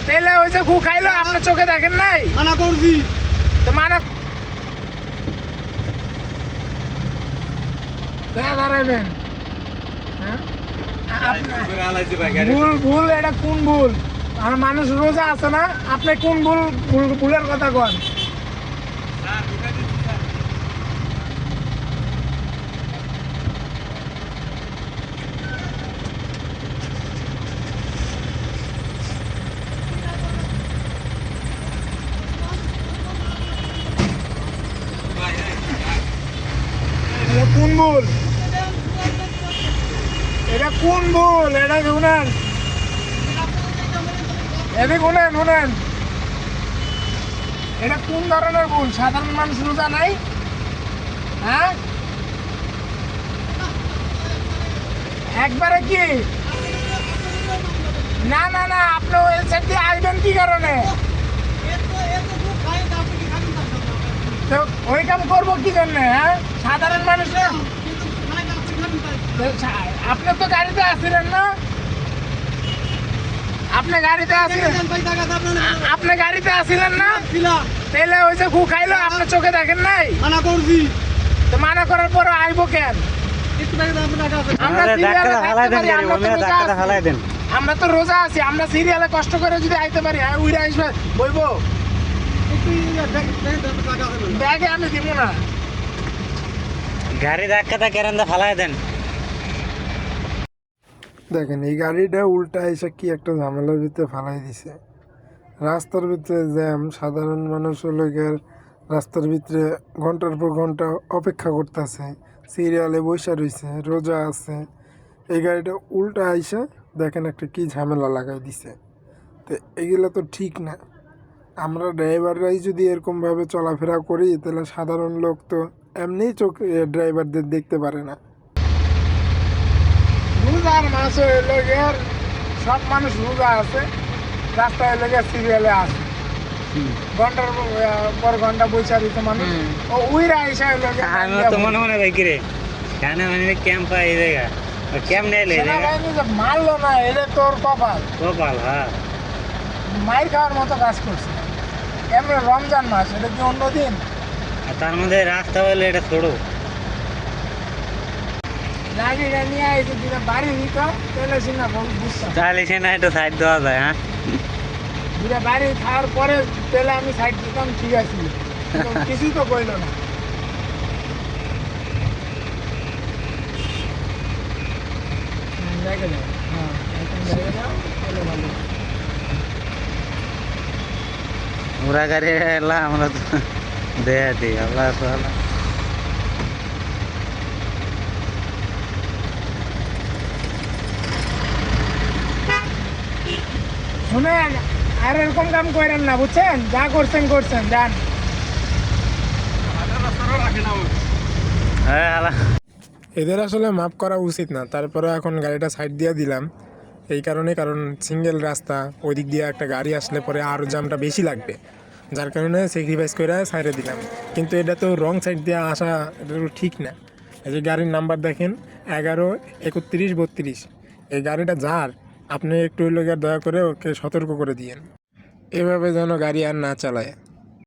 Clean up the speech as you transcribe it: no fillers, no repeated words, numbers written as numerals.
তেলে ওই যে ঘু খাইলো আপনার চোখে দেখেন নাই? মানা করছি তো মানা দাঁড়াবেন। ভুল এটা কোন ভুল? আর মানুষ রোজা আছে না, আপনি কোন ভুলের কথা কন? কোন ভুল? এটা কোন ভুল? এটা শুনেন, এদিকে শুনেন, এটা কোন ধরনের ভুল? সাধারণ মানুষ রোজা নাই? হ্যাঁ, একবারে কি? না না না, আপনি ওই সাইড দিয়ে আসবেন কি কারণে? তো ওই কাম করবো কি জন্য? হ্যাঁ, সাধারণ মানুষ না। আপনি তো গাড়িতে আসছিলেন না? আপনি গাড়িতে আসছিলেন, আপনি গাড়িতে আসছিলেন না? তেলে ওই যে ঘু খাইলো আপনার চোখে দেখেন নাই? মানা করছি তো মানা করার পর আইবো কেন? আমরা তো রোজা আছি, আমরা সিরিয়ালে কষ্ট করে যদি আইতে পারি, উইরা আসবে বইবো ব্যাগে আমি দিব না। গাড়ি ধাক্কাটা কেন ফালাই দেন? দেখেন এই গাড়িটা উল্টা এসে কি একটা ঝামেলার ভিতরে ফালাই দিছে। রাস্তার ভিতরে জ্যাম, সাধারণ মানুষ হলো গিয়ে রাস্তার ভিতরে ঘন্টার পর ঘন্টা অপেক্ষা করতেছে, সিরিয়ালে বসে রয়েছে, রোজা আছে। এই গাড়িটা উল্টা আইসে দেখেন একটা কি ঝামেলা লাগাই দিছে। তো এগুলো তো ঠিক না। আমরা ড্রাইভাররাই যদি এরকমভাবে চলাফেরা করি তাহলে সাধারণ লোক তো এমনিই চোখ ড্রাইভারদের দেখতে পারে না। রোজার মাস হইলো গিয়ে সব মানুষ রোজা আছে, রাস্তায় হইলো গিয়ে সিরিয়ালে আছে, ঘন্টার পর ঘন্টা বসে রয়েছে মানুষ। ও উইরা আইসা হইলো আমি তো মনে মনে ভাই কিরে কেন মানে ক্যাম্প এই জায়গা কেমনে এলে সেনাবাহিনী যে মারলো না, এটা তোর কপাল। কপাল, হ্যাঁ, মাইর খাওয়ার মতো কাজ করছে। এমনি রমজান মাস, এটা কি অন্য দিন? আর তার মধ্যে রাস্তা হলে এটা ছোড়ো গাড়িটা নিয়ে আইসে যেটা বাড়ি দিত তাহলে সিনা বুঝতাম, তাহলে সে না একটু সাইড দেওয়া যায়। হ্যাঁ, যেটা বাড়ি খাওয়ার পরে তাহলে আমি সাইড দিতাম, ঠিক আছে, কিছুই তো কইলো না। দেখে যাও, হ্যাঁ এখন দেখে যাও, তাহলে ভালো। ওরা গাড়ি এলা আমরা তো দেয়া দিই আল্লাহ তাআলা। শুনেন, আর এরকম কাম করেন না, বুঝছেন? যা করছেন করছেন, যান। হ্যাঁ আল্লাহ, এদের আসলে মাফ করা উচিত না, তারপরে এখন গাড়িটা সাইড দিয়ে দিলাম এই কারণে, কারণ সিঙ্গেল রাস্তা, ওই দিক দিয়ে একটা গাড়ি আসলে পরে আরও জামটা বেশি লাগবে, যার কারণে স্যাক্রিফাইস করে সাইডে দিলাম। কিন্তু এটা তো রং সাইড দিয়ে আসা, এটা তো ঠিক না। এই যে গাড়ির নাম্বার দেখেন 11-31-32, এই গাড়িটা যার, আপনি একটু লোকের দয়া করে ওকে সতর্ক করে দিয়েন, এভাবে যেন গাড়ি আর না চালায়।